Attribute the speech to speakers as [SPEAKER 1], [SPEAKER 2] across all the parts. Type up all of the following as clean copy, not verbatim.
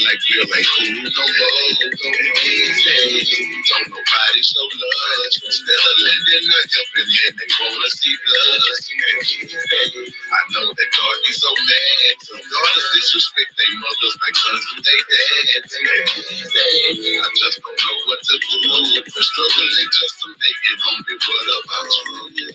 [SPEAKER 1] like we're like cool no more. These days, don't nobody show love. Instead of lending a helping hand, they wanna see blood. I know that God be so mad. So daughters disrespect their mothers like sons do they dads. I just don't know what to do. We're struggling just to make it home. What about you?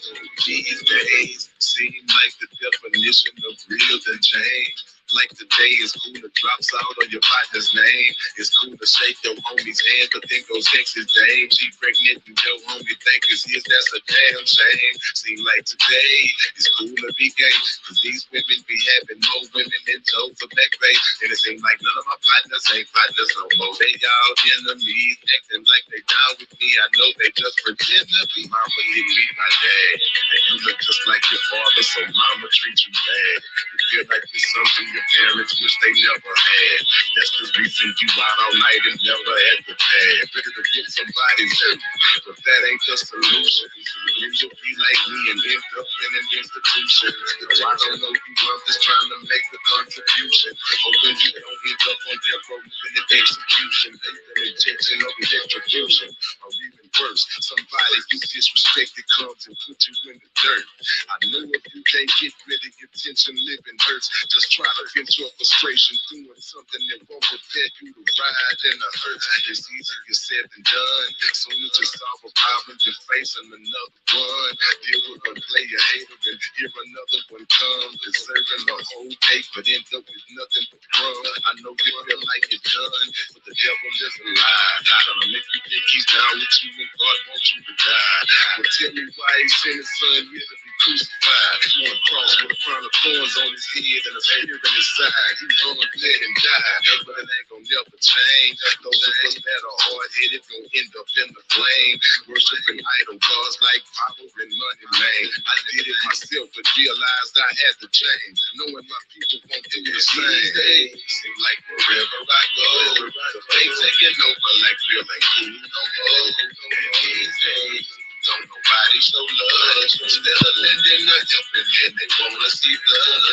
[SPEAKER 1] These days seem like the definition of real to change. Like today is cool to drop out on your partner's name. It's cool to shake your homie's hand, but then go text his dame. She pregnant and your homie think it's his, that's a damn shame. Seem like today it's cool to be gay, cause these women be having more women than Joe for back bay. And it seems like none of my partners ain't partners no more. They all enemies, acting like they down with me. I know they just pretend to be. Mama didn't beat my dad, and you look just like your father, so mama treat you bad. You feel like it's something your parents wish they never had. That's the reason you out all night and never had the pad. Ready to get somebody's hurt, but that ain't the solution. Then you'll be like me and end up in an institution. So I don't know you, I'm just trying to make the contribution. Hoping you don't end up on death row with an execution, an injection of electrocution, or even worse, somebody you disrespected comes and put you in the dirt. I know if you can't get rid of your tension, living hurts. Just try to vent your frustration doing something that won't prepare you to ride in the hurt. It's easier said than done. Soon as you solve a problem, you're facing another one. Deal with one player hater and hear another one come. Deserving the whole cake, but end up with nothing but crumb. I know you feel like you're done, but the devil is a lie. Trying to make you think he's down with you and God wants you to die. Well, tell me why he sent his son here to be crucified on a cross with a crown of thorns on his head and a spear in his side. He hung, bled, and died, but it ain't gonna never change. Those of us that are hard-headed gon' end up in the flame, worshiping idol gods like power and money, man. I did it myself, but realized I had to change, knowing my people won't do the same. Seem like wherever I go, the fate taking over like real ain't cool no more. These days, don't nobody show love. Instead of lending a helping hand, they wanna see blood.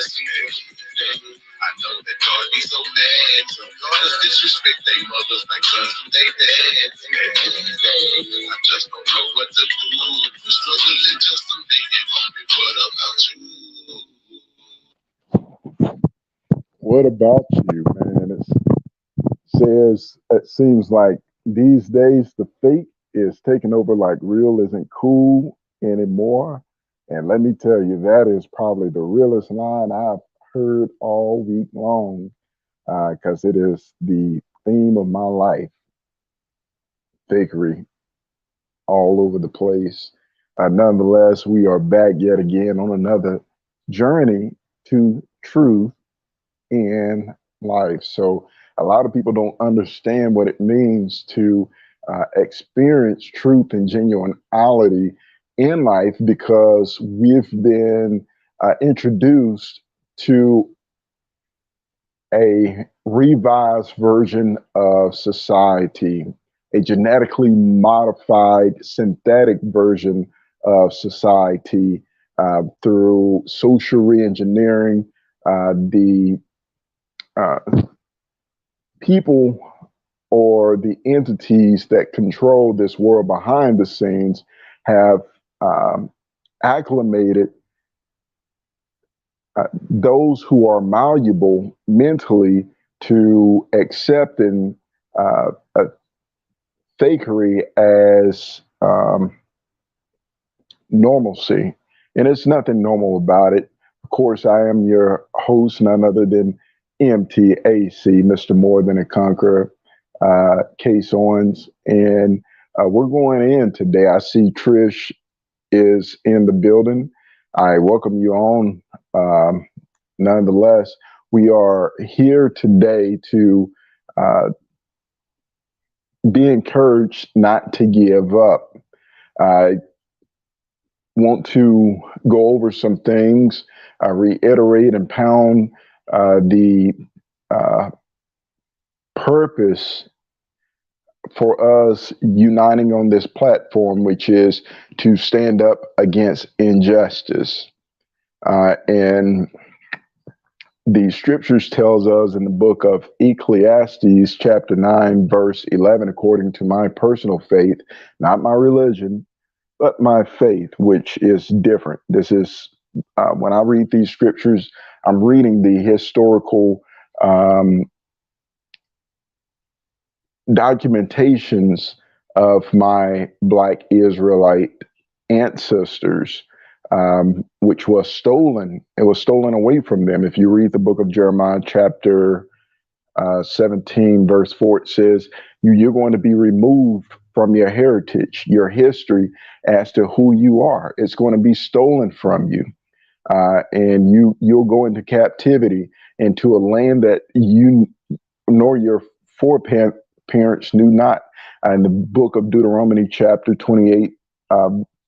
[SPEAKER 1] I know that God be so mad. Some daughters disrespect their mothers like sons do they dads. I just don't know what to do. I'm struggling just to make it home. What about you?
[SPEAKER 2] What about you, man? It seems like these days the fake is taking over like real isn't cool anymore. And let me tell you, that is probably the realest line I've heard all week long, because it is the theme of my life, fakery all over the place. Nonetheless, we are back yet again on another journey to truth in life. So a lot of people don't understand what it means to experience truth and genuinity in life, because we've been introduced to a revised version of society, a genetically modified synthetic version of society, through social reengineering. The people or the entities that control this world behind the scenes have acclimated those who are malleable mentally to accepting a fakery as normalcy. And it's nothing normal about it. Of course, I am your host, none other than MTAC, Mr. More Than a Conqueror, Case Owens. And we're going in today. I see Trish is in the building. I welcome you on. Nonetheless, we are here today to be encouraged not to give up. I want to go over some things, reiterate and pound the purpose for us uniting on this platform, which is to stand up against injustice. And The scriptures tells us in the book of Ecclesiastes, chapter 9, verse 11, according to my personal faith, not my religion, but my faith, which is different. This is, when I read these scriptures, I'm reading the historical um, documentations of my Black Israelite ancestors, which was stolen. It was stolen away from them. If you read the book of Jeremiah, chapter 17, verse 4, it says, you're going to be removed from your heritage, your history as to who you are. It's going to be stolen from you. And you'll go into captivity into a land that you nor your foreparents knew not. In the book of Deuteronomy, chapter 28,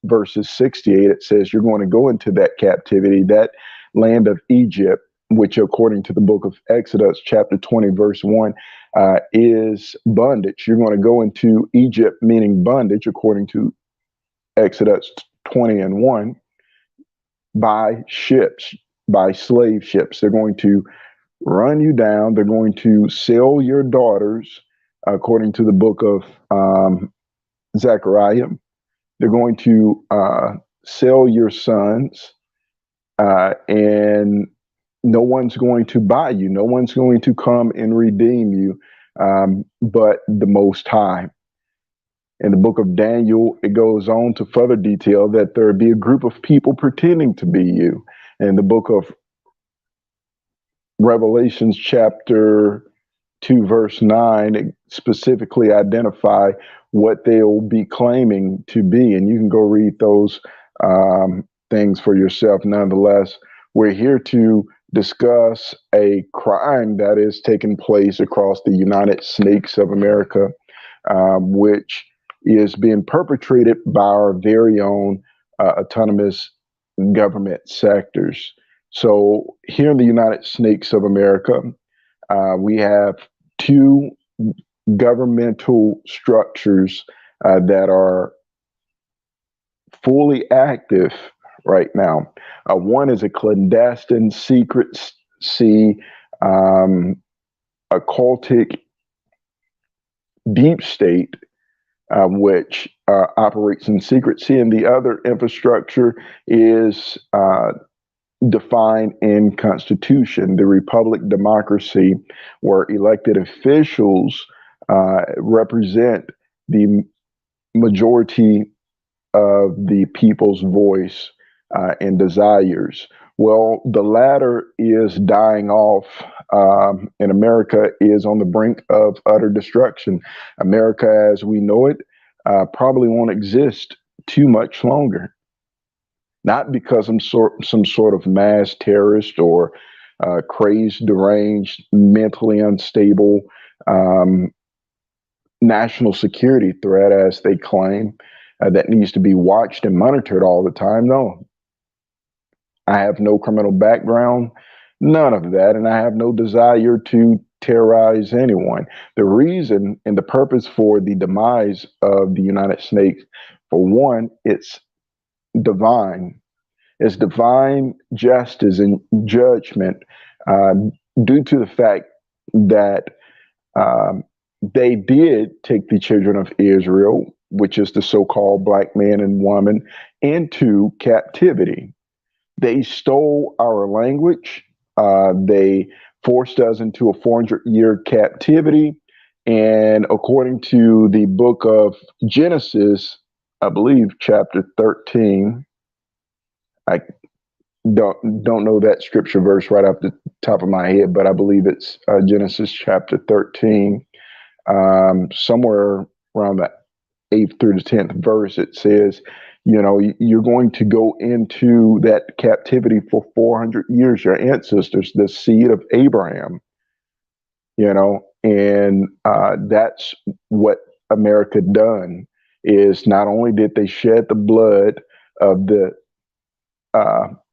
[SPEAKER 2] verses 68, it says you're going to go into that captivity, that land of Egypt, which according to the book of Exodus, chapter 20, verse 1, is bondage. You're going to go into Egypt, meaning bondage, according to Exodus 20 and 1, by ships, by slave ships. They're going to run you down. They're going to sell your daughters, according to the book of Zechariah. They're going to sell your sons, and no one's going to buy you. No one's going to come and redeem you, but the Most High. In the book of Daniel, it goes on to further detail that there would be a group of people pretending to be you. In the book of Revelations, chapter 2, verse 9, it specifically identify what they'll be claiming to be. And you can go read those things for yourself. Nonetheless, we're here to discuss a crime that is taking place across the United Snakes of America, which is being perpetrated by our very own autonomous government sectors. So here in the United Snakes of America, we have two governmental structures that are fully active right now. One is a clandestine, secret, occultic deep state, which operates in secrecy, and the other infrastructure is defined in Constitution, the Republic democracy, where elected officials represent the majority of the people's voice and desires. Well, the latter is dying off, and America is on the brink of utter destruction. America, as we know it, probably won't exist too much longer. Not because I'm some sort of mass terrorist or crazed, deranged, mentally unstable national security threat, as they claim, that needs to be watched and monitored all the time. No, I have no criminal background, none of that, and I have no desire to terrorize anyone. The reason and the purpose for the demise of the United Snakes, for one, it's divine. It's divine justice and judgment, uh, due to the fact that they did take the children of Israel, which is the so-called black man and woman, into captivity. They stole our language. They forced us into a 400-year captivity. And according to the book of Genesis, I believe chapter 13, I don't know that scripture verse right off the top of my head, but I believe it's Genesis chapter 13, somewhere around the 8th through the 10th verse. It says, you know, you're going to go into that captivity for 400 years, your ancestors, the seed of Abraham, you know, and that's what America done. Is not only did they shed the blood of the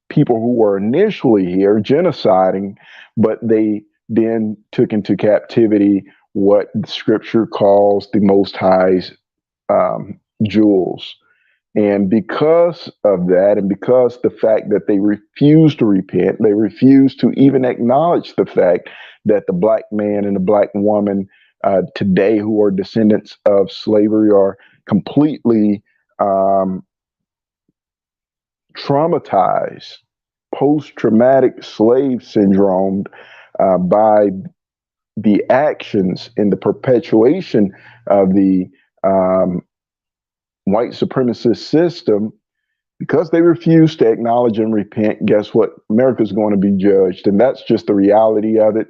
[SPEAKER 2] people who were initially here genociding, but they then took into captivity what the scripture calls the Most High's jewels. And because of that, and because the fact that they refuse to repent, they refuse to even acknowledge the fact that the black man and the black woman today, who are descendants of slavery, are completely um, traumatized, post traumatic slave syndrome by the actions and the perpetuation of the um, white supremacist system. Because they refuse to acknowledge and repent, guess what? America's going to be judged. And that's just the reality of it.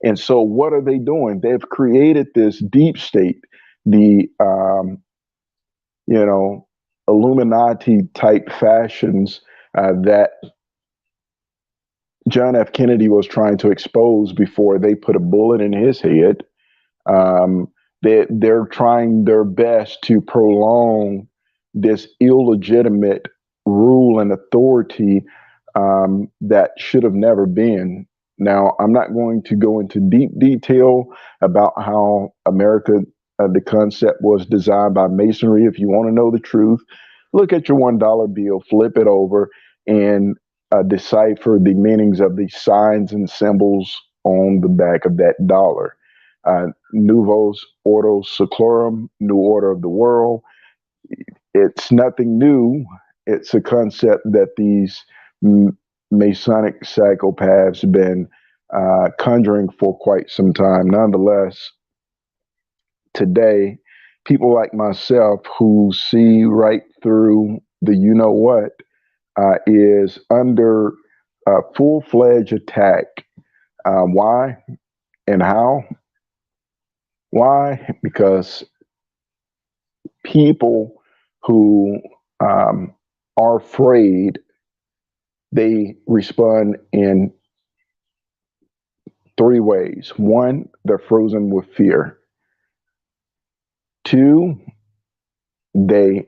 [SPEAKER 2] And so, what are they doing? They've created this deep state, the, you know, Illuminati type fashions that John F. Kennedy was trying to expose before they put a bullet in his head. Um, they're trying their best to prolong this illegitimate rule and authority that should have never been. Now, I'm not going to go into deep detail about how America, the concept was designed by Masonry. If you want to know the truth, look at your $1 bill, flip it over, and decipher the meanings of the signs and symbols on the back of that dollar. Novus Ordo Seclorum, New Order of the World. It's nothing new. It's a concept that these Masonic psychopaths have been conjuring for quite some time. Nonetheless, today, people like myself who see right through the you know what is under full fledged attack. Why and how? Why? Because people who are afraid, they respond in three ways. One, they're frozen with fear. Two, they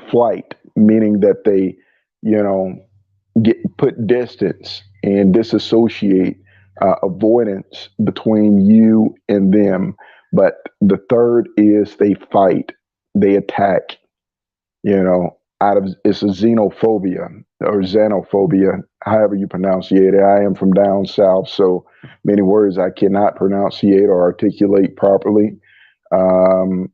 [SPEAKER 2] flight, meaning that they, you know, get put distance and disassociate, avoidance between you and them. But the third is they fight, they attack, you know, out of it's a xenophobia or xenophobia, however you pronunciate it. I am from down south, so many words I cannot pronunciate or articulate properly. Um,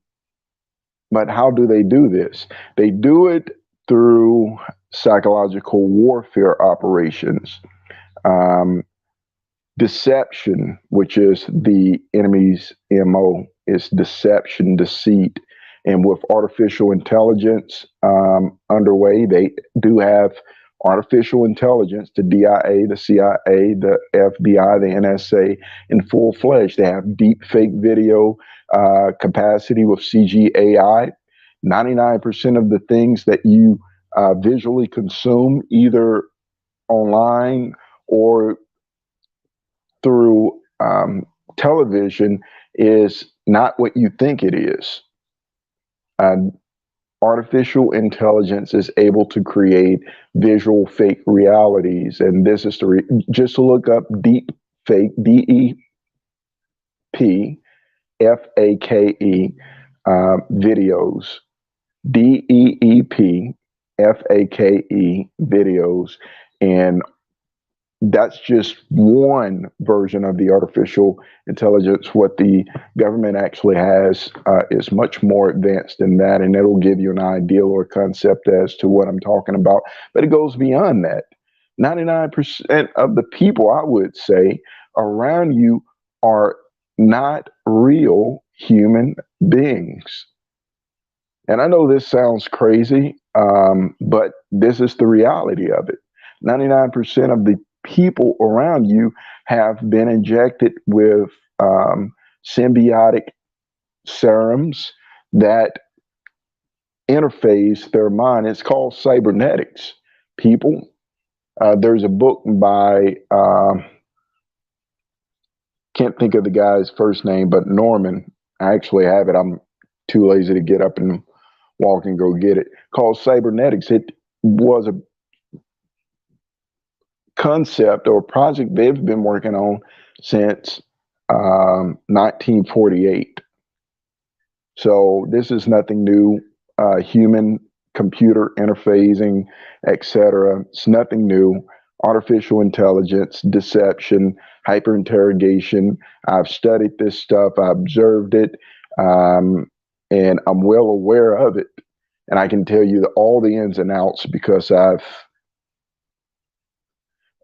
[SPEAKER 2] but how do they do this? They do it through psychological warfare operations. Um, Deception, which is the enemy's MO, is deception, deceit. And with artificial intelligence underway, they do have artificial intelligence, the DIA, the CIA, the FBI, the NSA in full fledged. They have deep fake video capacity with CGAI. 99% of the things that you visually consume, either online or through television, is not what you think it is. Uh, Artificial intelligence is able to create visual fake realities, and this is just to look up deep fake, DEPFAKE videos, DEEPFAKE videos, and that's just one version of the artificial intelligence. What the government actually has is much more advanced than that, and it'll give you an idea or concept as to what I'm talking about. But it goes beyond that. 99% of the people, I would say, around you are not real human beings. And I know this sounds crazy, but this is the reality of it. 99% of the people around you have been injected with symbiotic serums that interface their mind. It's called cybernetics. People, there's a book by, can't think of the guy's first name, but Norman. I actually have it. I'm too lazy to get up and walk and go get it. Called cybernetics. It was a concept or project they've been working on since 1948. So this is nothing new. human computer interfacing, etc. It's nothing new. Artificial intelligence, deception, hyper interrogation. I've studied this stuff, I observed it, and I'm well aware of it. And I can tell you all the ins and outs because I've,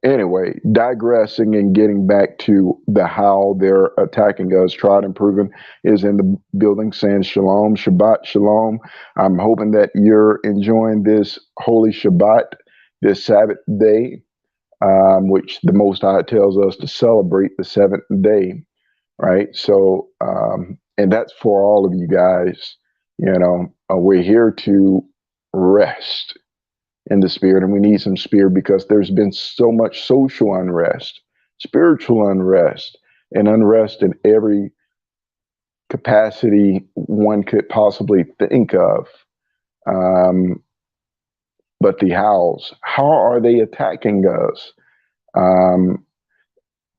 [SPEAKER 2] anyway, digressing and getting back to the how they're attacking us, tried and proven is in the building, saying shalom, Shabbat shalom. I'm hoping that you're enjoying this holy Shabbat, this Sabbath day, which the Most High tells us to celebrate the seventh day, right? So, and that's for all of you guys. We're here to rest in the spirit, and we need some spirit because there's been so much social unrest, spiritual unrest, and unrest in every capacity one could possibly think of. But the how are they attacking us?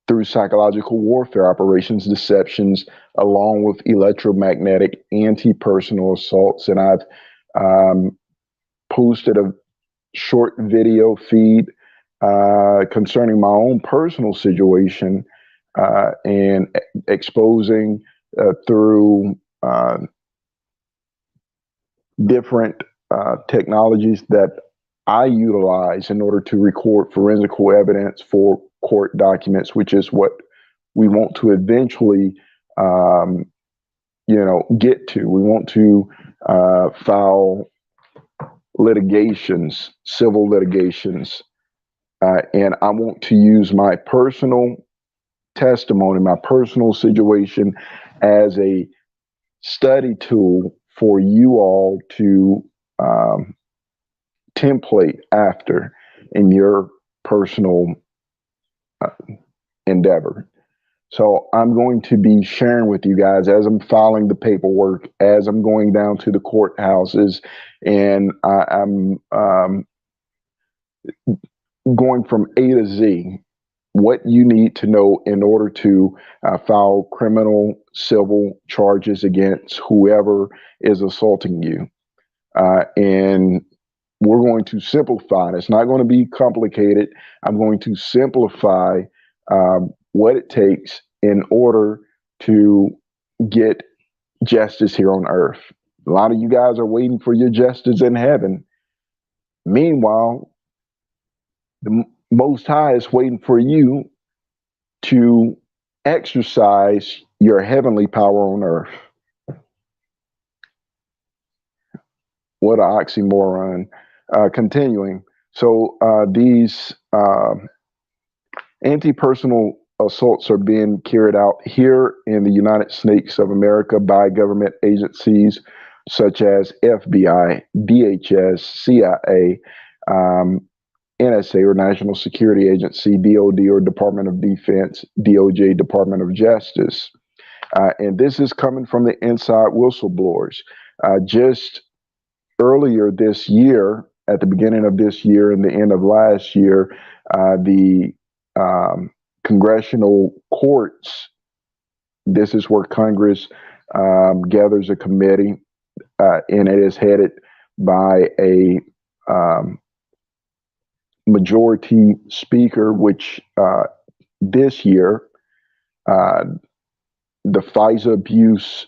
[SPEAKER 2] Through psychological warfare operations, deceptions, along with electromagnetic anti-personal assaults. And I've posted a short video feed concerning my own personal situation and exposing through different technologies that I utilize in order to record forensical evidence for court documents, which is what we want to eventually, get to. We want to file litigations, civil litigations, and I want to use my personal testimony, my personal situation as a study tool for you all to template after in your personal endeavor. So I'm going to be sharing with you guys as I'm filing the paperwork, as I'm going down to the courthouses, and I'm going from A to Z, what you need to know in order to file criminal, civil charges against whoever is assaulting you. And we're going to simplify it. It's not going to be complicated. I'm going to simplify what it takes in order to get justice here on earth. A lot of you guys are waiting for your justice in heaven. Meanwhile, the Most High is waiting for you to exercise your heavenly power on earth. What an oxymoron. Continuing. So these anti-personal assaults are being carried out here in the United States of America by government agencies such as FBI, DHS, CIA, NSA or National Security Agency, DOD or Department of Defense, DOJ, Department of Justice. And this is coming from the inside whistleblowers. Just earlier this year, at the beginning of this year and the end of last year, the congressional courts, this is where Congress gathers a committee, and it is headed by a majority speaker, which this year, the FISA abuse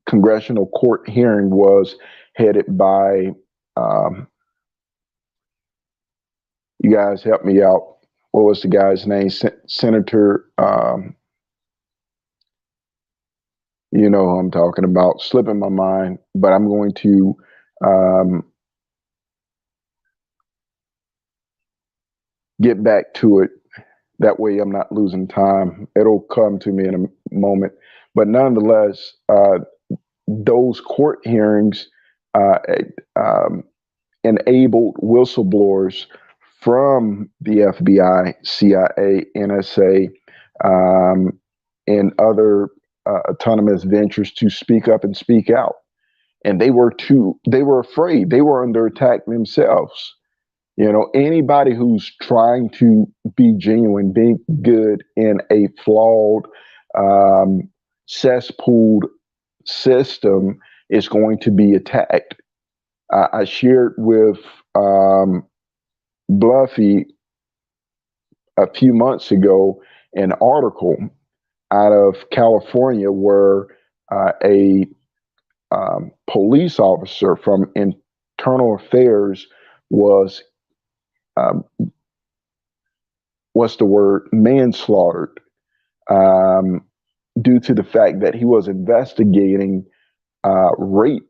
[SPEAKER 2] congressional court hearing was headed by, you guys help me out. What was the guy's name? Senator, you know who I'm talking about, slipping my mind, but I'm going to get back to it. That way I'm not losing time. It'll come to me in a moment. But nonetheless, those court hearings enabled whistleblowers from the FBI, CIA, NSA, and other autonomous ventures to speak up and speak out. And they were afraid. They were under attack themselves. You know, anybody who's trying to be genuine, be good in a flawed, cesspooled system is going to be attacked. I shared with Bluffy a few months ago an article out of California where a police officer from internal affairs was, what's the word, manslaughtered, due to the fact that he was investigating rape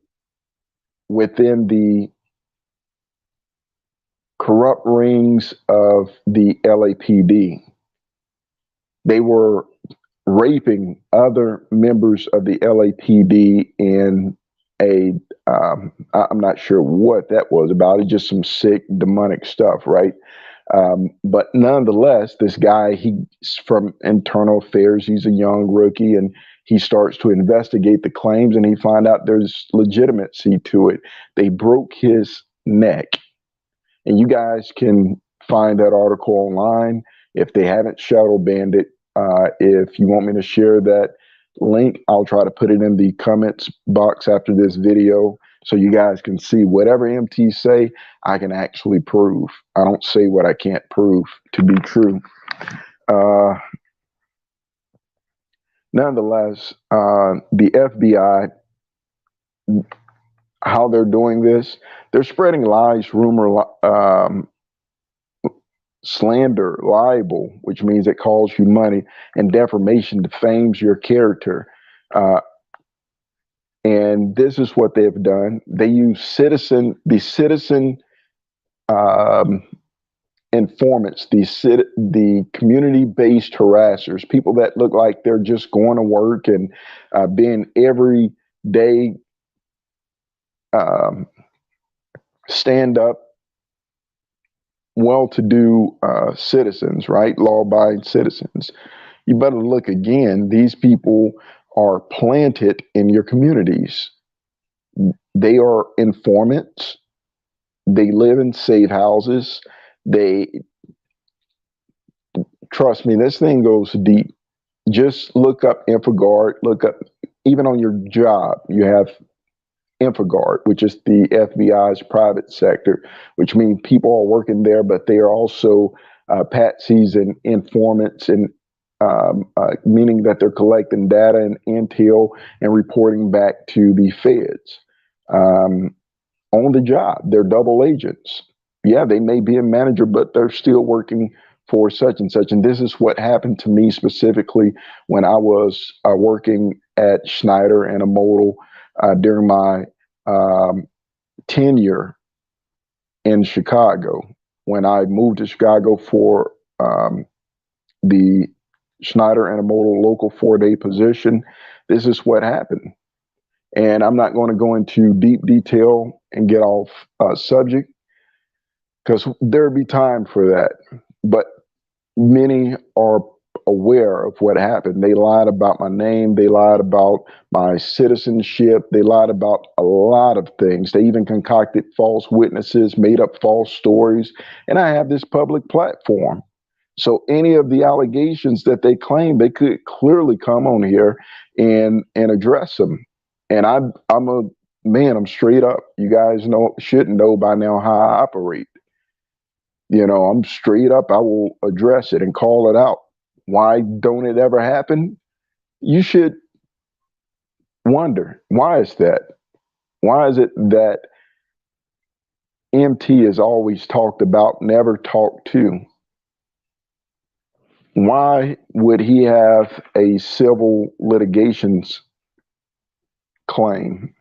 [SPEAKER 2] within the corrupt rings of the LAPD. They were raping other members of the LAPD in a, I'm not sure what that was about. It's just some sick demonic stuff, right? But nonetheless, this guy, he's from internal affairs. He's a young rookie, and he starts to investigate the claims, and he find out there's legitimacy to it. They broke his neck, and you guys can find that article online if they haven't shadow banned it. If you want me to share that link, I'll try to put it in the comments box after this video so you guys can see whatever MT say, I can actually prove. I don't say what I can't prove to be true. Nonetheless, the FBI, how they're doing this, they're spreading lies, rumor, slander, libel, which means it calls you money, and defamation defames your character. And this is what they've done. They use the citizen informants, the community-based harassers, people that look like they're just going to work and being everyday stand-up, well-to-do citizens, right? Law-abiding citizens. You better look again. These people are planted in your communities. They are informants. They live in safe houses. Trust me, this thing goes deep. Just look up InfoGuard. Look up, even on your job, you have InfoGuard, which is the FBI's private sector, which means people are working there, but they are also patsies and informants, and meaning that they're collecting data and intel and reporting back to the feds. On the job, they're double agents. Yeah, they may be a manager, but they're still working for such and such. And this is what happened to me specifically when I was working at Schneider and a modal during my tenure in Chicago. When I moved to Chicago for the Schneider and a modal local 4-day position, this is what happened. And I'm not going to go into deep detail and get off subject because there'll be time for that. But many are aware of what happened. They lied about my name. They lied about my citizenship. They lied about a lot of things. They even concocted false witnesses, made up false stories. And I have this public platform. So any of the allegations that they claim, they could clearly come on here and address them. And I'm a man, I'm straight up. You guys should know by now how I operate. You know, I'm straight up. I will address it and call it out. Why don't it ever happen? You should wonder, why is that? Why is it that MT is always talked about, never talked to? Why would he have a civil litigations claim?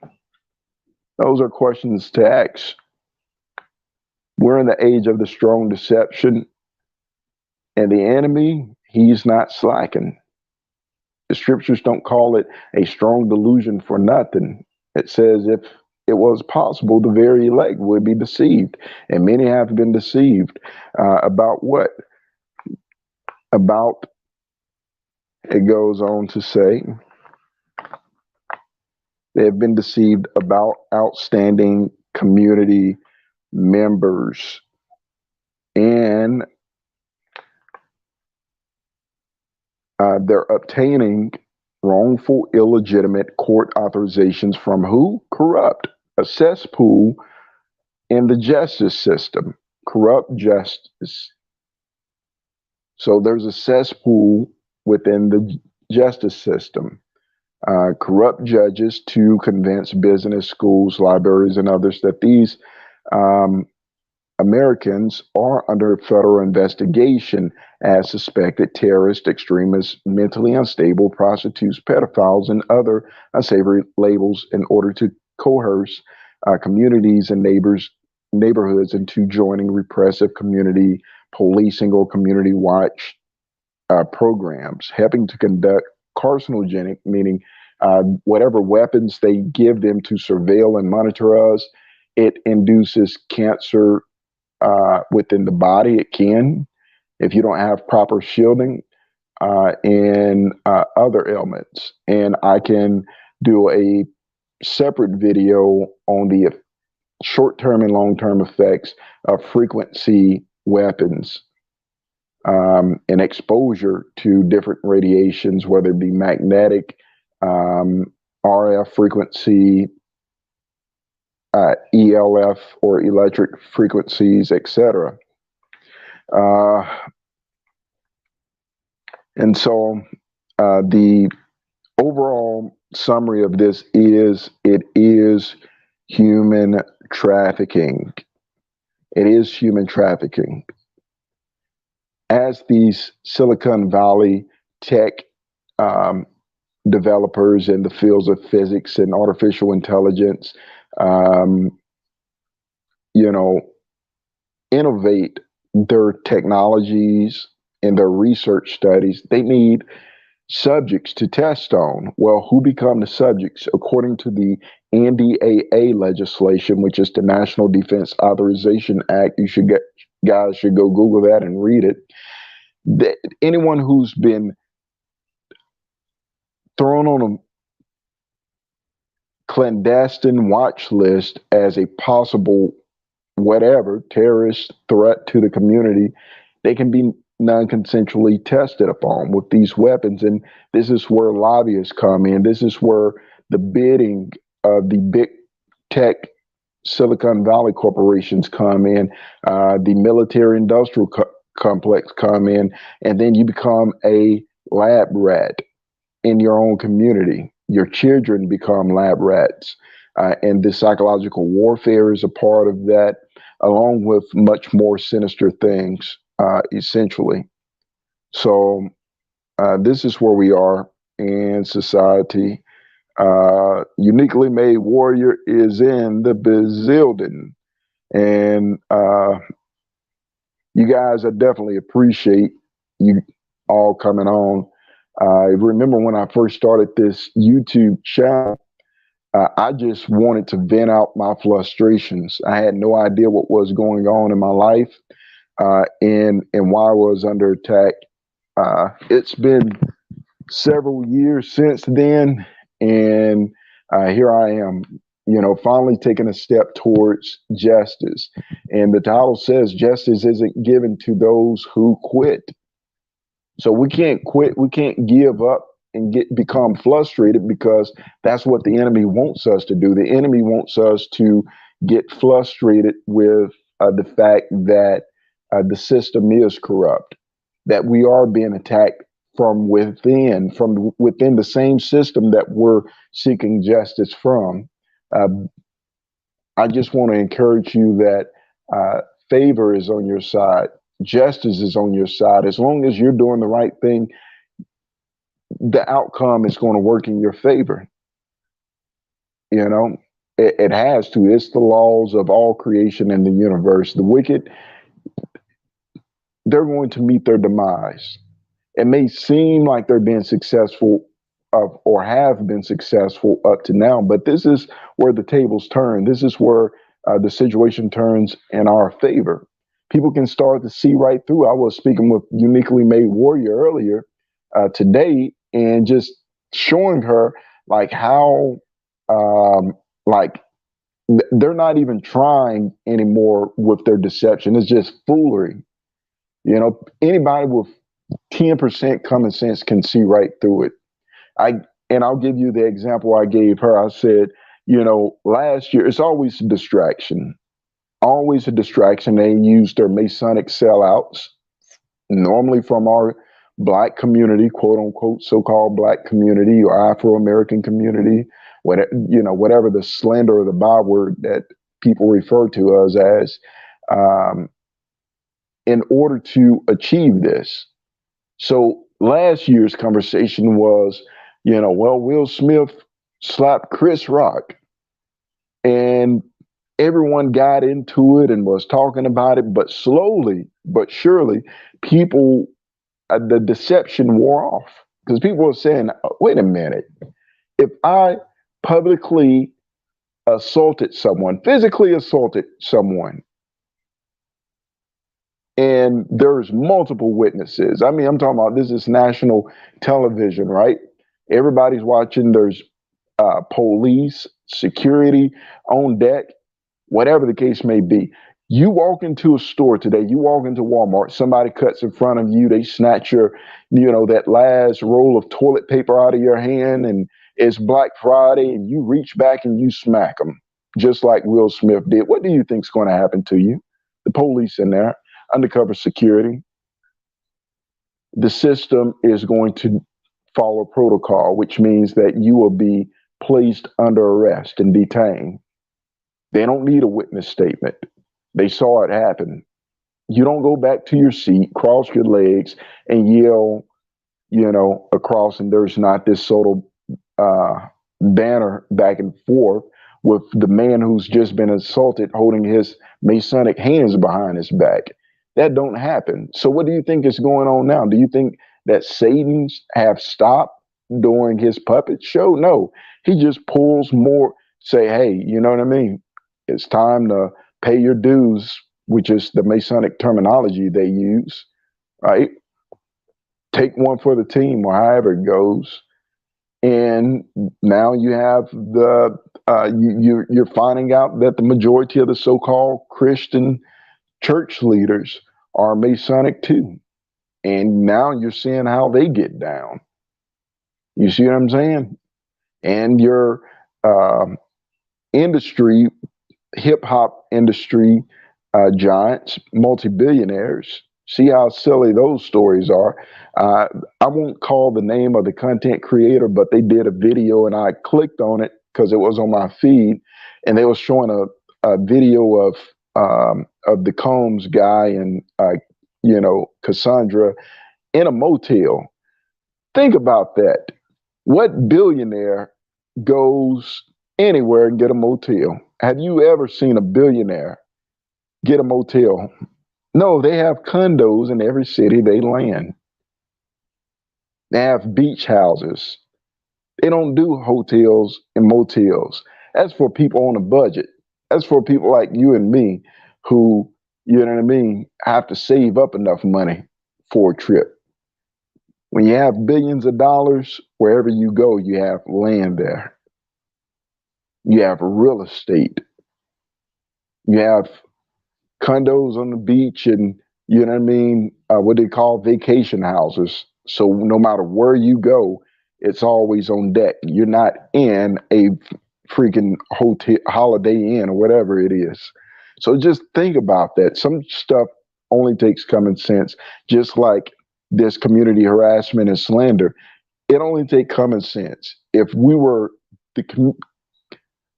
[SPEAKER 2] Those are questions to ask. We're in the age of the strong deception, and the enemy, he's not slacking. The scriptures don't call it a strong delusion for nothing. It says if it was possible, the very elect would be deceived, and many have been deceived about what? About, it goes on to say, they have been deceived about outstanding community members, and they're obtaining wrongful, illegitimate court authorizations from who? Corrupt. A cesspool in the justice system. Corrupt justice. So there's a cesspool within the justice system. Corrupt judges to convince business, schools, libraries, and others that these um, Americans are under federal investigation as suspected terrorists, extremists, mentally unstable, prostitutes, pedophiles, and other unsavory labels in order to coerce communities and neighborhoods into joining repressive community policing or community watch programs, helping to conduct carcinogenic, meaning whatever weapons they give them to surveil and monitor us, it induces cancer within the body. It can, if you don't have proper shielding, and other ailments. And I can do a separate video on the short-term and long-term effects of frequency weapons and exposure to different radiations, whether it be magnetic, RF frequency, ELF or electric frequencies, etc. And so the overall summary of this is it is human trafficking. It is human trafficking. As these Silicon Valley tech developers in the fields of physics and artificial intelligence, innovate their technologies and their research studies, they need subjects to test on. Well, who become the subjects? According to the NDAA legislation, which is the National Defense Authorization Act, guys should go Google that and read it. Anyone who's been thrown on a clandestine watch list as a possible whatever terrorist threat to the community, they can be non-consensually tested upon with these weapons. And this is where lobbyists come in. This is where the bidding of the big tech Silicon Valley corporations come in, the military industrial complex come in, and then you become a lab rat in your own community. Your children become lab rats. And the psychological warfare is a part of that, along with much more sinister things, essentially. So this is where we are in society. Uniquely Made Warrior is in the building. And you guys, I definitely appreciate you all coming on. I remember when I first started this YouTube channel, I just wanted to vent out my frustrations. I had no idea what was going on in my life and why I was under attack. It's been several years since then, and here I am, finally taking a step towards justice. And the title says justice isn't given to those who quit. So we can't quit. We can't give up and become frustrated, because that's what the enemy wants us to do. The enemy wants us to get frustrated with the fact that the system is corrupt, that we are being attacked from within the same system that we're seeking justice from. I just want to encourage you that favor is on your side. Justice is on your side. As long as you're doing the right thing, the outcome is going to work in your favor. It has to. It's the laws of all creation in the universe. The wicked, they're going to meet their demise. It may seem like they're being successful or have been successful up to now, but this is where the tables turn. This is where the situation turns in our favor. People can start to see right through. I was speaking with Uniquely Made Warrior earlier today, and just showing her like how they're not even trying anymore with their deception. It's just foolery. Anybody with 10% common sense can see right through it. I and I'll give you the example I gave her. I said, last year it's always a distraction. Always a distraction. They use their Masonic sellouts, normally from our black community, quote unquote, so-called black community or Afro-American community, whatever the slander or the byword that people refer to us as, um, in order to achieve this. So last year's conversation was, well, Will Smith slapped Chris Rock, and everyone got into it and was talking about it, but slowly but surely, people, the deception wore off because people were saying, wait a minute, if I publicly assaulted someone, physically assaulted someone, and there's multiple witnesses. I mean, I'm talking about this is national television, right? Everybody's watching. There's police, security on deck, whatever the case may be. You walk into a store today, you walk into Walmart, somebody cuts in front of you, they snatch that last roll of toilet paper out of your hand, and it's Black Friday, and you reach back and you smack them, just like Will Smith did. What do you think's going to happen to you? The police in there, undercover security, the system is going to follow protocol, which means that you will be placed under arrest and detained. They don't need a witness statement. They saw it happen. You don't go back to your seat, cross your legs, and yell, across, and there's not this sort of banner back and forth with the man who's just been assaulted holding his Masonic hands behind his back. That don't happen. So what do you think is going on now? Do you think that Satan's have stopped during his puppet show? No, he just pulls more, say, hey, you know what I mean? It's time to pay your dues, which is the Masonic terminology they use, right? Take one for the team, or however it goes. And now you have you're finding out that the majority of the so-called Christian church leaders are Masonic too. And now you're seeing how they get down. You see what I'm saying? And your industry, hip hop industry giants, multi-billionaires. See how silly those stories are. I won't call the name of the content creator, but they did a video and I clicked on it because it was on my feed, and they were showing a video of the Combs guy and Cassandra in a motel. Think about that. What billionaire goes anywhere and get a motel? Have you ever seen a billionaire get a motel? No, they have condos in every city they land. They have beach houses. They don't do hotels and motels. That's for people on a budget. That's for people like you and me who, you know what I mean, have to save up enough money for a trip. When you have billions of dollars, wherever you go, you have land there. You have real estate. You have condos on the beach, and you know what I mean, what they call vacation houses. So no matter where you go, it's always on deck. You're not in a freaking hotel, Holiday Inn, or whatever it is. So just think about that. Some stuff only takes common sense, just like this community harassment and slander. It only takes common sense. If we were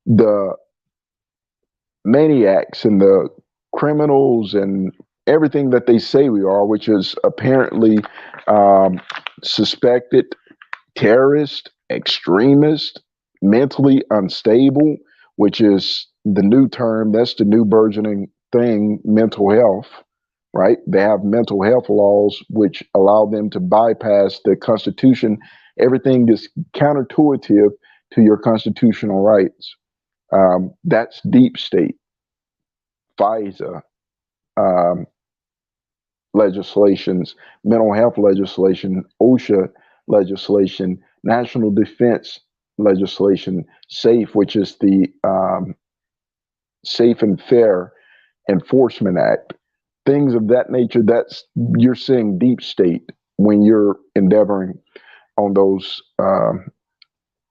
[SPEAKER 2] the maniacs and the criminals and everything that they say we are, which is apparently suspected terrorist, extremist, mentally unstable, which is the new term. That's the new burgeoning thing, mental health, right? They have mental health laws which allow them to bypass the Constitution. Everything is counterintuitive to your constitutional rights. That's deep state, FISA, um, legislations, mental health legislation, OSHA legislation, national defense legislation, SAFE, which is the Safe and Fair Enforcement Act, things of that nature. That's, you're seeing deep state when you're endeavoring on those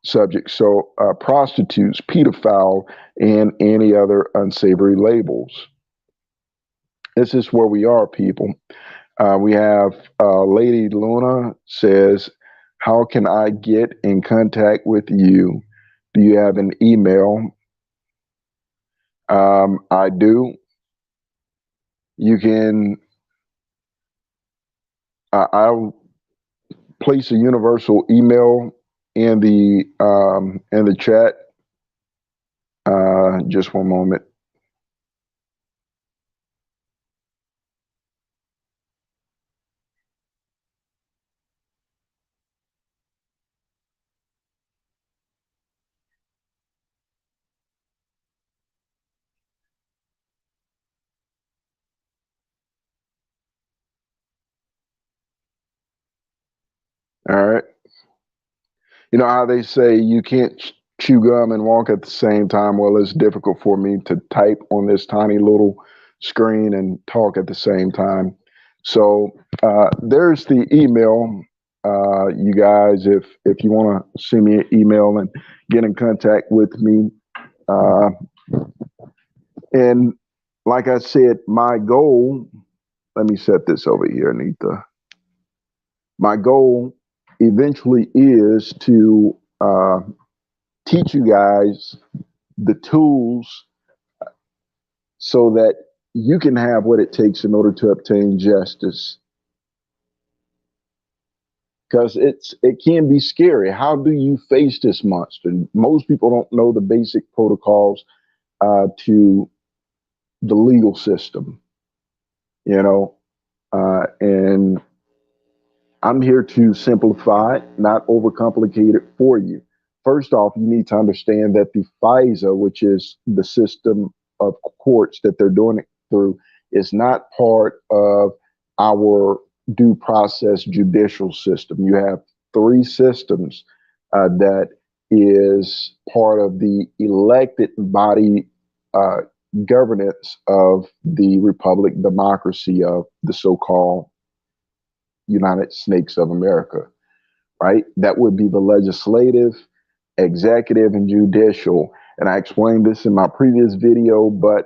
[SPEAKER 2] subjects. So prostitutes, pedophile, and any other unsavory labels. This is where we are, people. We have Lady Luna says, how can I get in contact with you? Do you have an email? I do. You can, I'll place a universal email in the chat. Just one moment. All right. You know how they say you can't chew gum and walk at the same time? Well, it's difficult for me to type on this tiny little screen and talk at the same time. So there's the email. You guys, if you want to send me an email and get in contact with me, and like I said, my goal. Let me set this over here, Anita. My goal eventually is to teach you guys the tools so that you can have what it takes in order to obtain justice. Because it can be scary. How do you face this monster? Most people don't know the basic protocols to the legal system, you know, and I'm here to simplify it, not overcomplicate it for you. First off, you need to understand that the FISA, which is the system of courts that they're doing it through, is not part of our due process judicial system. You have three systems that is part of the elected body governance of the republic democracy of the so-called United States of America, right? That would be the legislative, executive, and judicial. And I explained this in my previous video, but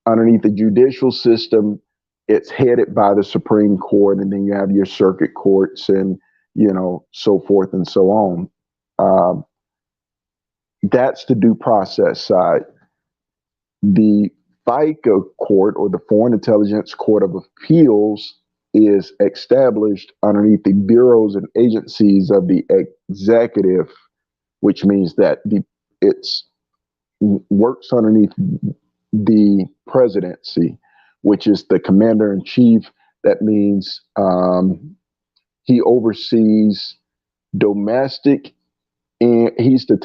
[SPEAKER 2] underneath the judicial system, it's headed by the Supreme Court, and then you have your circuit courts and, you know, so forth and so on. That's the due process side. The FICA court, or the Foreign Intelligence Court of Appeals, is established underneath the bureaus and agencies of the executive, which means that it's works underneath the presidency, which is the commander in chief. That means he oversees domestic, and he's the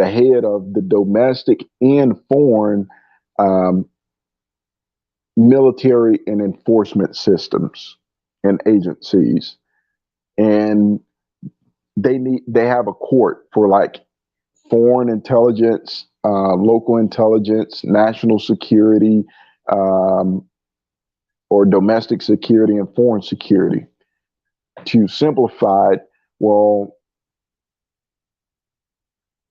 [SPEAKER 2] head of the domestic and foreign military and enforcement systems and agencies. And they have a court for like foreign intelligence, local intelligence, national security, or domestic security and foreign security. To simplify it, well,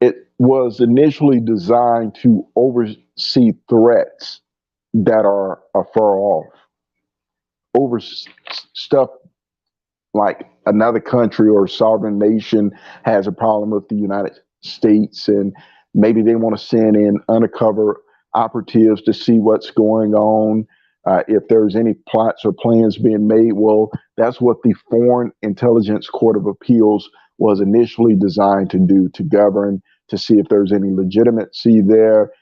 [SPEAKER 2] it was initially designed to oversee threats that are afar off, over stuff like another country or sovereign nation has a problem with the United States, and maybe they want to send in undercover operatives to see what's going on. If there's any plots or plans being made, well, that's what the Foreign Intelligence Court of Appeals was initially designed to do, to govern, to see if there's any legitimacy there,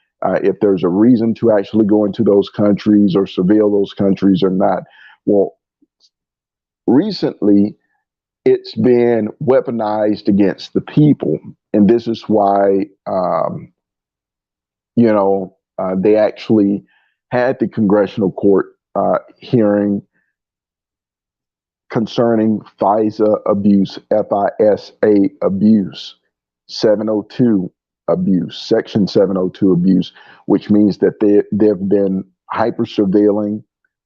[SPEAKER 2] if there's a reason to actually go into those countries or surveil those countries or not. Well, recently, it's been weaponized against the people. And this is why, they actually had the congressional court hearing concerning FISA abuse, FISA abuse, 702 abuse, Section 702 abuse, which means that they've been hyper surveilling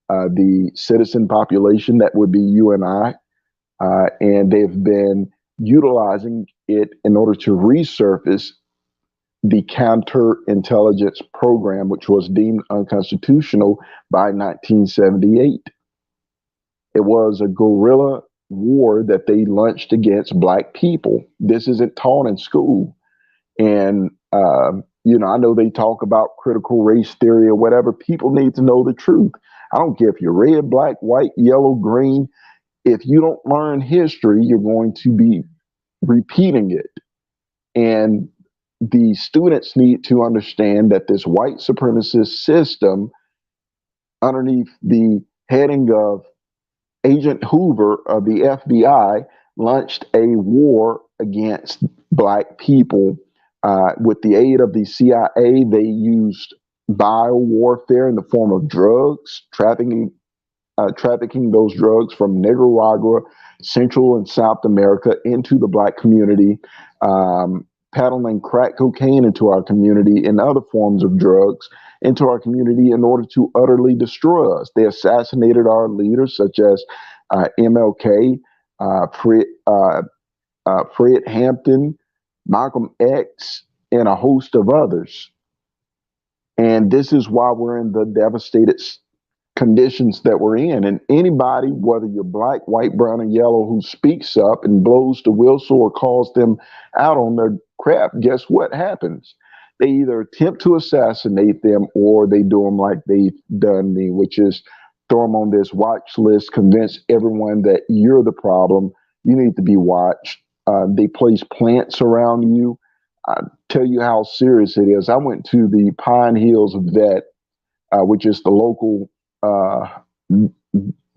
[SPEAKER 2] the citizen population, that would be you and I, and they've been utilizing it in order to resurface the counterintelligence program, which was deemed unconstitutional by 1978. It was a guerrilla war that they launched against Black people. This isn't taught in school. And, I know they talk about critical race theory or whatever. People need to know the truth. I don't care if you're red, black, white, yellow, green. If you don't learn history, you're going to be repeating it. And the students need to understand that this white supremacist system, underneath the heading of Agent Hoover of the FBI, launched a war against Black people. With the aid of the CIA, they used biowarfare in the form of drugs, trafficking those drugs from Nicaragua, Central and South America into the Black community, peddling crack cocaine into our community and other forms of drugs into our community in order to utterly destroy us. They assassinated our leaders such as MLK, Fred Hampton, Malcolm X, and a host of others. And this is why we're in the devastated conditions that we're in. And anybody, whether you're Black, white, brown, and yellow, who speaks up and blows the whistle or calls them out on their crap, guess what happens? They either attempt to assassinate them or they do them like they've done me, which is throw them on this watch list, convince everyone that you're the problem. You need to be watched. They place plants around you. I tell you how serious it is. I went to the Pine Hills Vet, which is the local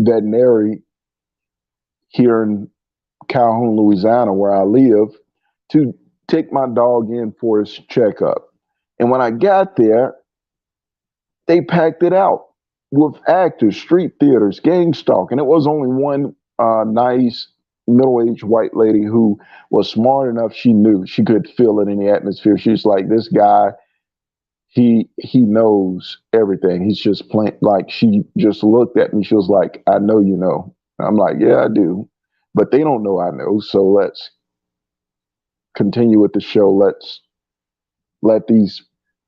[SPEAKER 2] veterinary here in Calhoun, Louisiana, where I live, to take my dog in for his checkup. And when I got there, they packed it out with actors, street theaters, Gangstalking. It was only one nice middle-aged white lady who was smart enough. She knew, she could feel it in the atmosphere. She's like, this guy, he knows everything. He's just playing. Like, she just looked at me. She was like, I know you know. I'm like, yeah, I do. But they don't know I know. So let's continue with the show. Let's let these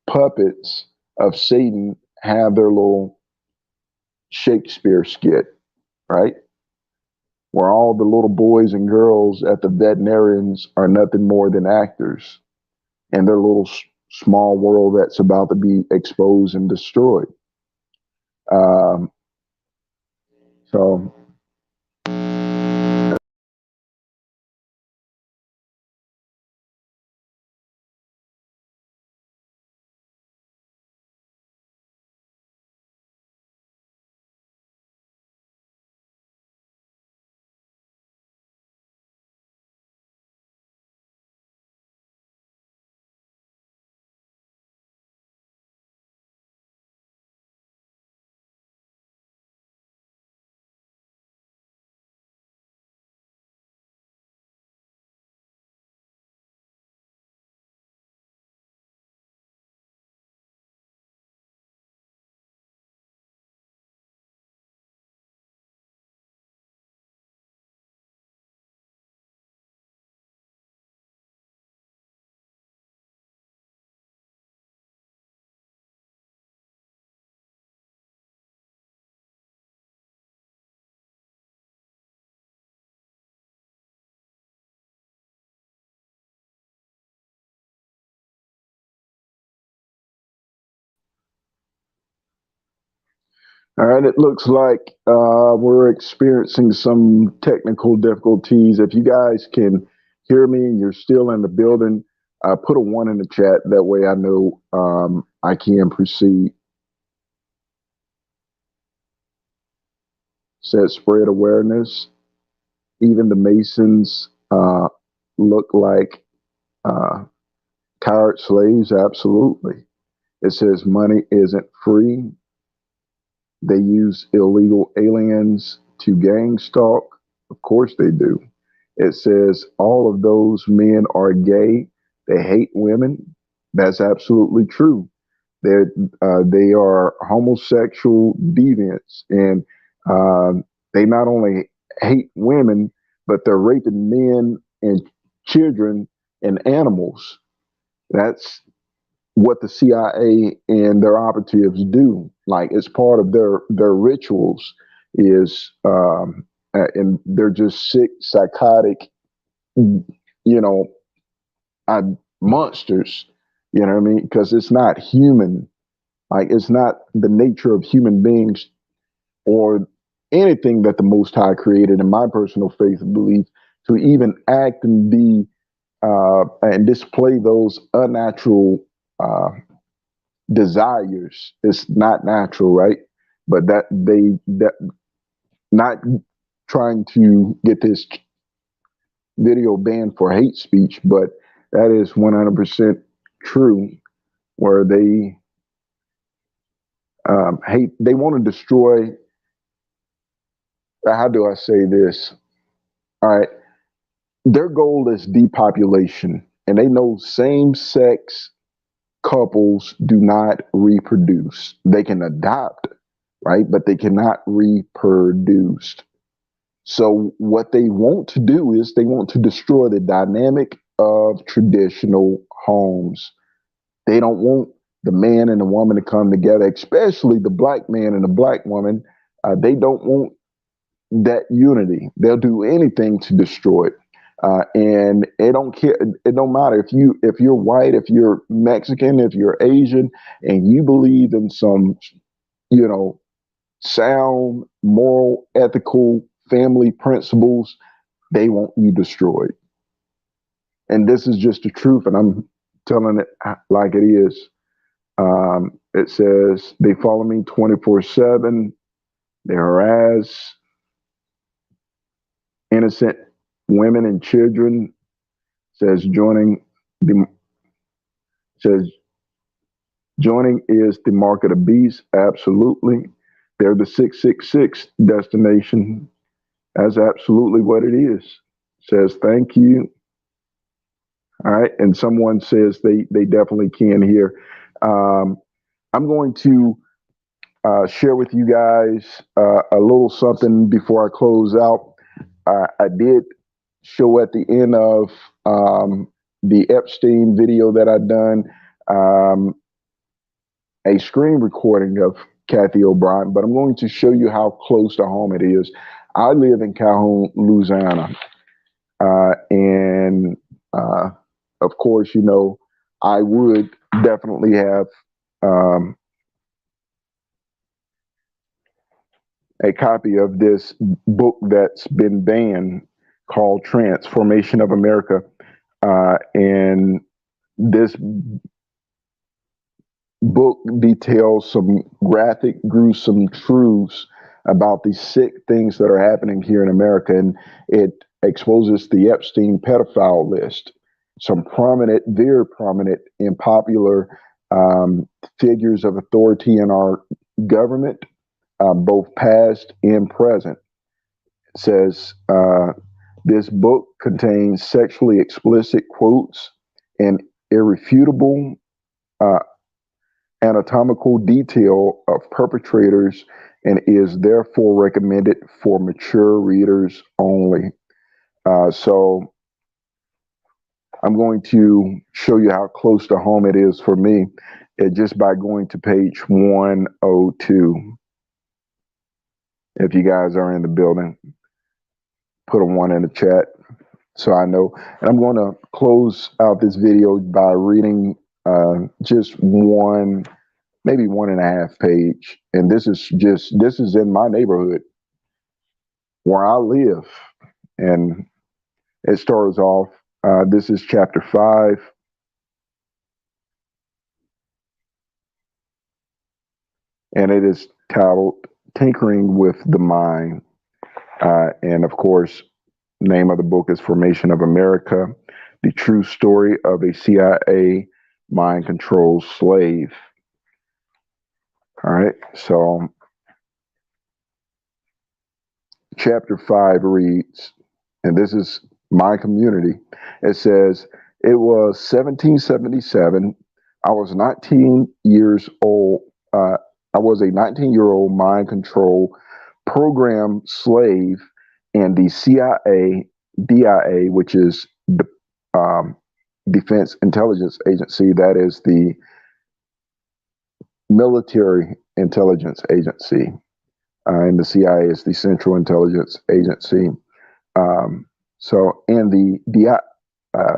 [SPEAKER 2] puppets of Satan have their little Shakespeare skit, right? Where all the little boys and girls at the veterinarians are nothing more than actors in their little small world that's about to be exposed and destroyed. So all right, it looks like we're experiencing some technical difficulties. If you guys can hear me and you're still in the building, put a 1 in the chat. That way I know I can proceed. Says spread awareness. Even the Masons look like tired slaves. Absolutely. It says money isn't free. They use illegal aliens to gang stalk. Of course they do. It says all of those men are gay. They hate women. That's absolutely true. They are homosexual deviants, and they not only hate women, but they're raping men and children and animals. That's what the CIA and their operatives do. Like it's part of their rituals is, and they're just sick, psychotic, you know, uh, monsters. You know what I mean? Because it's not human. Like it's not the nature of human beings or anything that the Most High created, in my personal faith and belief, to even act and be and display those unnatural desires. It's not natural, right? But that not trying to get this video banned for hate speech, but that is 100% true. Where they hate, they want to destroy. How do I say this? All right, their goal is depopulation, and they know same-sex couples do not reproduce. They can adopt, right? But they cannot reproduce. So what they want to do is they want to destroy the dynamic of traditional homes. They don't want the man and the woman to come together, especially the black man and the black woman. They don't want that unity. They'll do anything to destroy it. And it don't care. It don't matter if you're white, if you're Mexican, if you're Asian, and you believe in some, you know, sound, moral, ethical, family principles. They want you destroyed. And this is just the truth, and I'm telling it like it is. It says they follow me 24/7. They harass innocent women and children. Says the says joining is the mark of the beast. Absolutely, they're the 666 destination. That's absolutely what it is. Says thank you. All right, and someone says they definitely can hear. I'm going to share with you guys a little something before I close out. I did show at the end of the Epstein video that I done a screen recording of Kathy O'Brien, but I'm going to show you how close to home it is. I live in Calhoun, Louisiana, and of course, you know, I would definitely have a copy of this book that's been banned called Transformation of America. And this book details some graphic, gruesome truths about the sick things that are happening here in America. And it exposes the Epstein pedophile list, some prominent, very prominent and popular figures of authority in our government, both past and present. It says this book contains sexually explicit quotes and irrefutable anatomical detail of perpetrators and is therefore recommended for mature readers only. So I'm going to show you how close to home it is for me just by going to page 102. If you guys are in the building, put a 1 in the chat so I know. And I'm going to close out this video by reading just one, maybe 1.5 page. And this is in my neighborhood where I live. And it starts off, this is chapter 5. And it is titled Tinkering with the Mind. And of course, name of the book is Formation of America, the true story of a CIA mind control slave. All right, so chapter 5 reads, and this is my community. It says, it was 1777. I was 19 years old. I was a 19-year-old mind control program slave, and the CIA, DIA, which is the Defense Intelligence Agency, that is the military intelligence agency, and the CIA is the Central Intelligence Agency. And the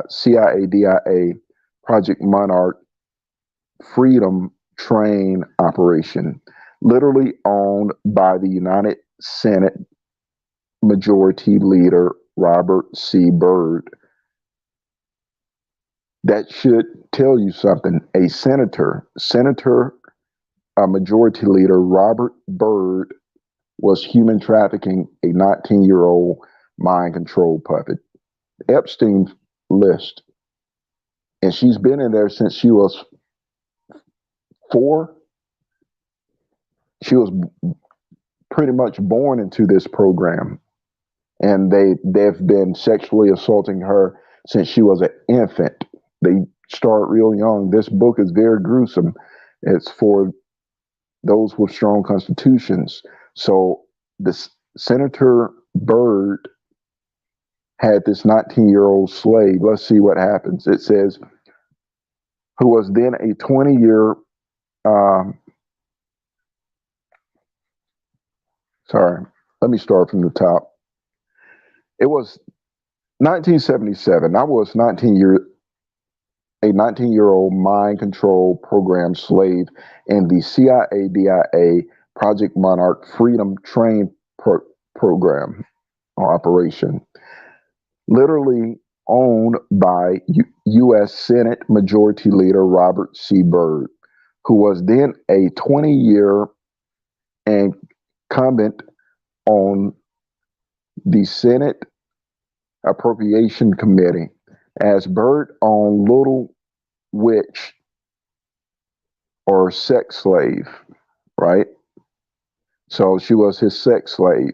[SPEAKER 2] CIA DIA Project Monarch Freedom Train operation, literally owned by the United Senate Majority Leader Robert C. Byrd. That should tell you something. A Senator Majority Leader Robert Byrd was human trafficking a 19-year-old mind control puppet. Epstein list. And she's been in there since she was 4. She was pretty much born into this program. And they've been sexually assaulting her since she was an infant. They start real young. This book is very gruesome. It's for those with strong constitutions. So this Senator Byrd had this 19-year-old slave. Let's see what happens. It says, who was then a 20-year, sorry, let me start from the top. It was 1977. I was a 19-year-old mind control program slave in the CIA DIA Project Monarch Freedom Train program or operation, literally owned by U.S. Senate Majority Leader Robert C. Byrd, who was then a 20-year incumbent on the Senate Appropriation Committee, as Byrd owned Little Witch or sex slave, right? So she was his sex slave.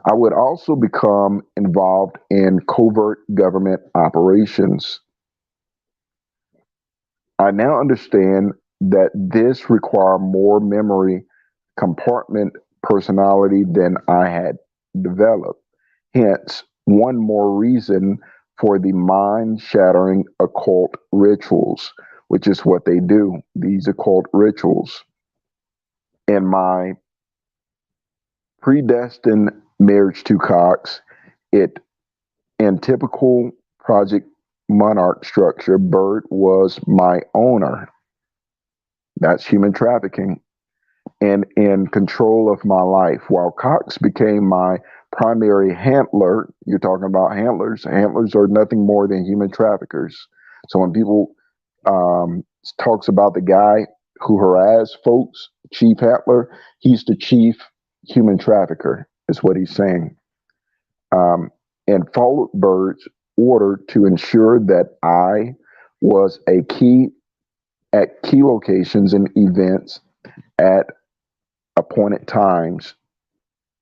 [SPEAKER 2] I would also become involved in covert government operations. I now understand that this required more memory compartment personality than I had developed. Hence, one more reason for the mind-shattering occult rituals, which is what they do, these occult rituals. In my predestined marriage to Cox, in typical Project Monarch structure, Byrd was my owner. That's human trafficking. And in control of my life, while Cox became my primary handler. You're talking about handlers. Handlers are nothing more than human traffickers. So when people talks about the guy who harassed folks, chief handler, he's the chief human trafficker, is what he's saying. And followed Byrd's order to ensure that I was a key at key locations and events at appointed times,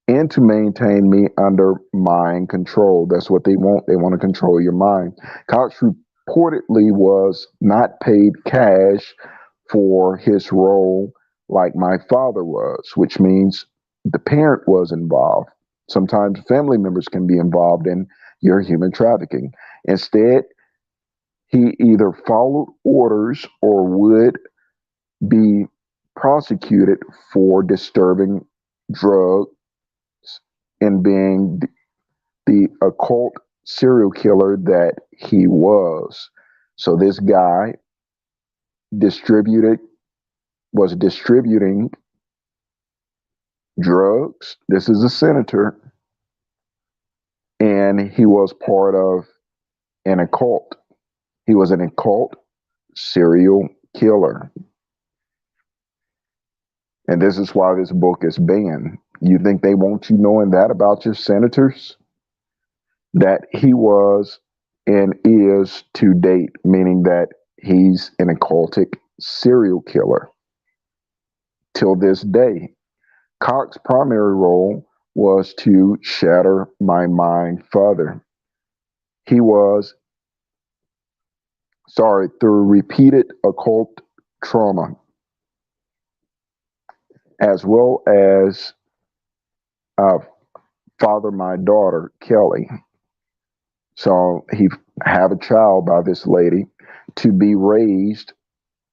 [SPEAKER 2] and to maintain me under mind control. That's what they want. They want to control your mind. Cox reportedly was not paid cash for his role like my father was, which means the parent was involved. Sometimes family members can be involved in your human trafficking. Instead, he either followed orders or would be prosecuted for disturbing drugs and being the occult serial killer that he was. So this guy was distributing drugs. This is a senator, and he was part of an occult. He was an occult serial killer. And this is why this book is banned. You think they want you knowing that about your senators? That he was and is to date, meaning that he's an occultic serial killer. Till this day, Cox's primary role was to shatter my mind further. He was, through repeated occult trauma, as well as father my daughter, Kelly. So he have a child by this lady to be raised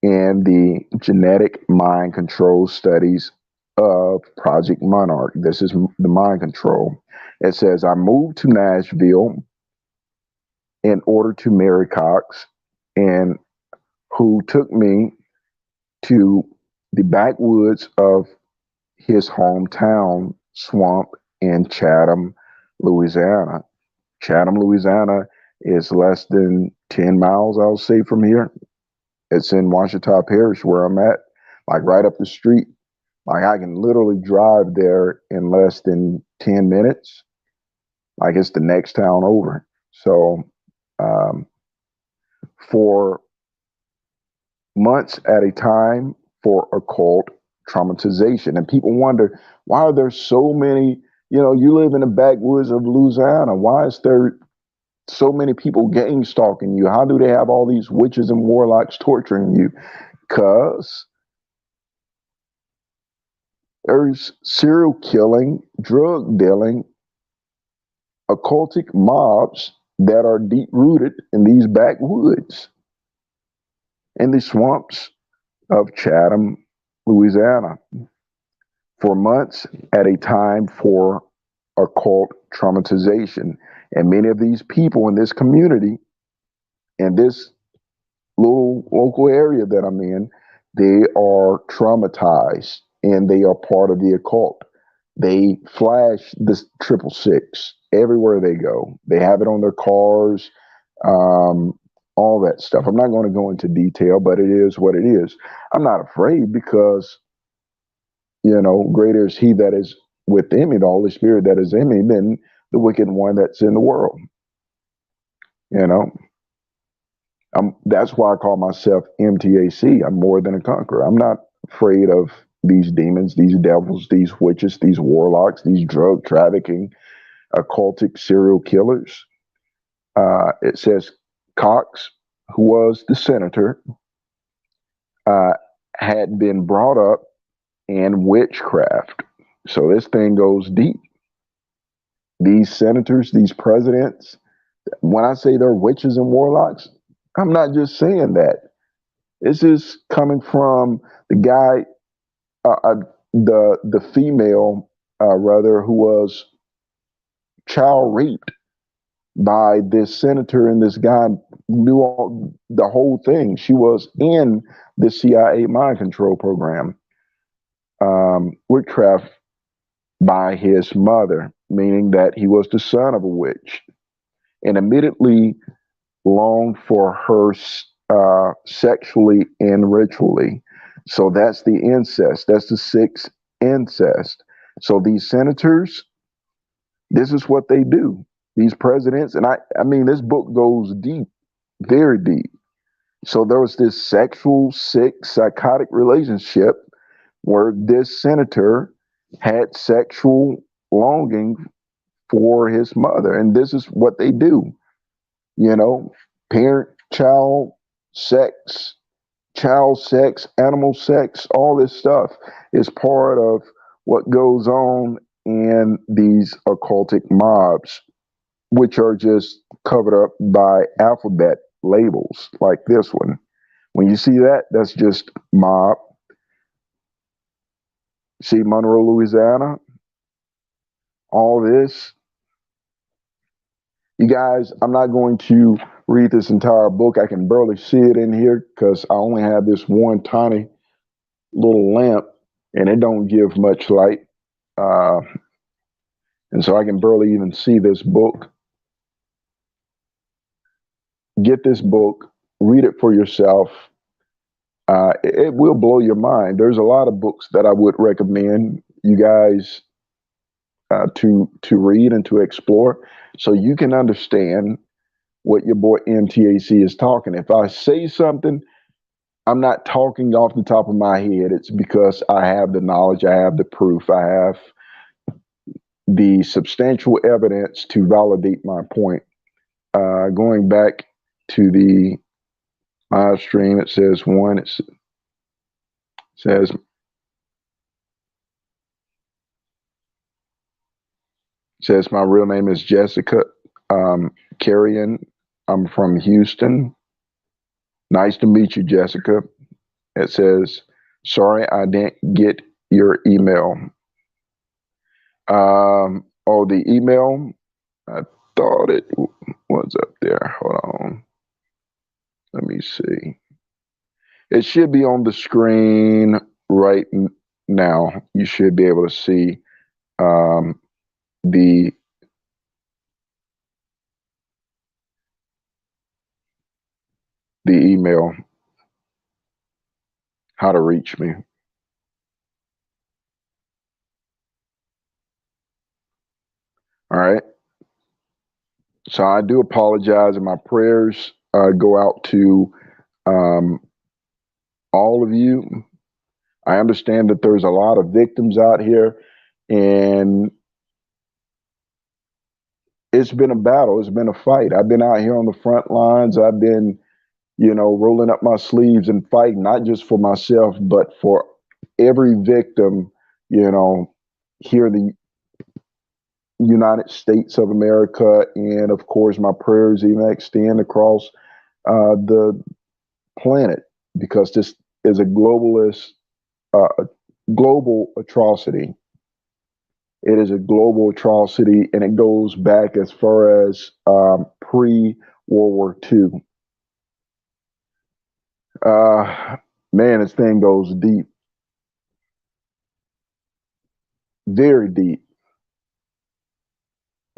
[SPEAKER 2] in the genetic mind control studies of Project Monarch. This is the mind control. It says, I moved to Nashville in order to marry Cox, and who took me to the backwoods of his hometown swamp in Chatham, Louisiana. Chatham, Louisiana is less than 10 miles, I'll say, from here. It's in Ouachita Parish where I'm at, like right up the street. Like I can literally drive there in less than 10 minutes. Like it's the next town over. So um, for months at a time for occult traumatization. And people wonder, why are there so many, you live in the backwoods of Louisiana. Why is there so many people gang stalking you? How do they have all these witches and warlocks torturing you? Because there's serial killing, drug dealing, occultic mobs that are deep rooted in these backwoods, in the swamps of Chatham, Louisiana, for months at a time for occult traumatization. And many of these people in this community, in this little local area that I'm in, they are traumatized and they are part of the occult. They flash this 666 everywhere they go. They have it on their cars, all that stuff. I'm not going to go into detail, but it is what it is. I'm not afraid because, greater is he that is within me, the Holy Spirit that is in me, than the wicked one that's in the world. You know, that's why I call myself MTAC. I'm more than a conqueror. I'm not afraid of these demons, these devils, these witches, these warlocks, these drug trafficking, occultic serial killers. It says Cox, who was the senator, had been brought up in witchcraft. So this thing goes deep. These senators, these presidents, when I say they're witches and warlocks, I'm not just saying that. This is coming from the guy, the female, rather, who was child raped by this senator, and this guy knew the whole thing. She was in the CIA mind control program, witchcraft by his mother, meaning that he was the son of a witch, and immediately longed for her sexually and ritually. So that's the incest. That's the sixth incest. So these senators, this is what they do. These presidents, and I mean, this book goes deep, very deep. So there was this sexual, sick, psychotic relationship where this senator had sexual longing for his mother. And this is what they do, you know, parent, child sex, animal sex, all this stuff is part of what goes on in these occultic mobs, which are just covered up by alphabet labels like this one. When you see that, that's just mob. See Monroe, Louisiana, all this. You guys, I'm not going to read this entire book. I can barely see it in here because I only have this one tiny little lamp and it don't give much light. And so I can barely even see this book. Get this book, read it for yourself. It will blow your mind. There's a lot of books that I would recommend you guys to read and to explore, so you can understand what your boy MTAC is talking. If I say something, I'm not talking off the top of my head. It's because I have the knowledge, I have the proof, I have the substantial evidence to validate my point. Going back to the live stream, it says one. It says my real name is Jessica Carrion. I'm from Houston. Nice to meet you, Jessica. It says, sorry, I didn't get your email. Oh, the email, I thought it was up there. Hold on. Let me see. It should be on the screen right now. You should be able to see um, the email, how to reach me. All right. So I do apologize, and my prayers go out to um, all of you. I understand that there's a lot of victims out here, and it's been a battle. It's been a fight. I've been out here on the front lines. I've been, rolling up my sleeves and fighting, not just for myself, but for every victim, here in the United States of America. And of course, my prayers even extend across the planet, because this is a global atrocity. It is a global atrocity, and it goes back as far as pre World War II. Man, this thing goes deep, very deep.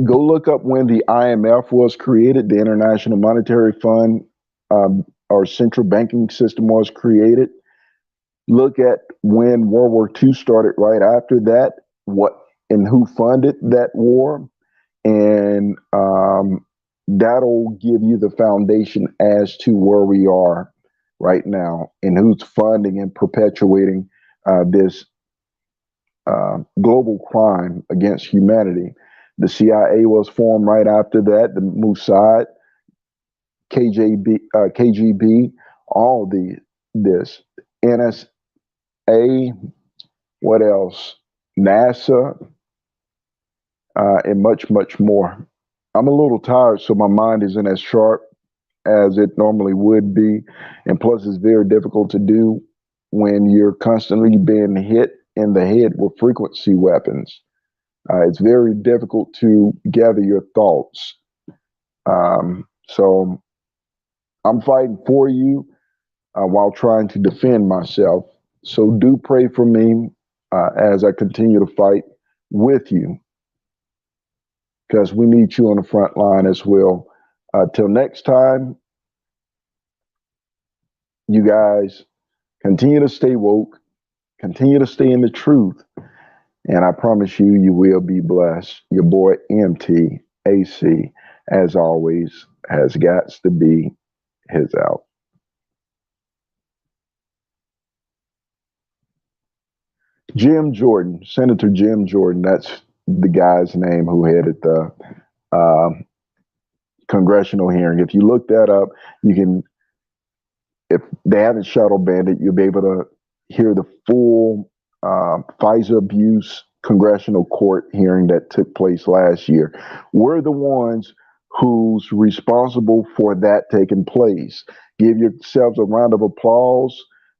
[SPEAKER 2] Go look up when the IMF was created, the International Monetary Fund, our central banking system was created. Look at when World War II started right after that, what and who funded that war, and that'll give you the foundation as to where we are right now and who's funding and perpetuating this global crime against humanity. The CIA was formed right after that, the Mossad, KGB, all this, NSA, what else? NASA, and much, much more. I'm a little tired, so my mind isn't as sharp as it normally would be. And plus, it's very difficult to do when you're constantly being hit in the head with frequency weapons. It's very difficult to gather your thoughts. So I'm fighting for you while trying to defend myself. So do pray for me as I continue to fight with you, because we need you on the front line as well. Till next time, you guys continue to stay woke, continue to stay in the truth, and I promise you, you will be blessed. Your boy MTAC, as always, has got to be his out. Jim Jordan, Senator Jim Jordan, that's the guy's name who headed the congressional hearing. If you look that up, you can, if they haven't shadow banned it, you'll be able to hear the full FISA abuse congressional court hearing that took place last year. We're the ones who's responsible for that taking place. Give yourselves a round of applause.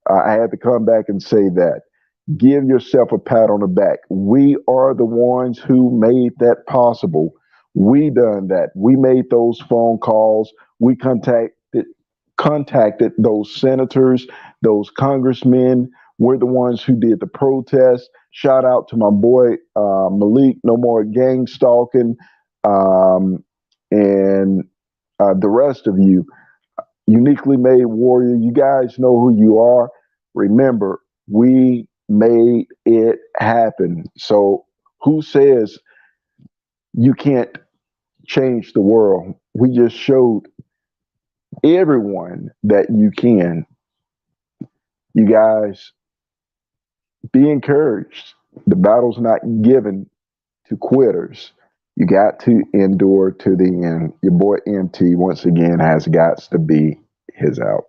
[SPEAKER 2] I had to come back and say that. Give yourself a pat on the back. We are the ones who made that possible. We done that. We made those phone calls. We contacted those senators, those congressmen. We're the ones who did the protest. Shout out to my boy Malik, no more Gangstalking, and the rest of you. Uniquely Made Warrior, you guys know who you are. Remember, we made it happen. So who says you can't change the world? We just showed everyone that you can. You guys, be encouraged. The battle's not given to quitters. You got to endure to the end. Your boy MT once again has got to be his out.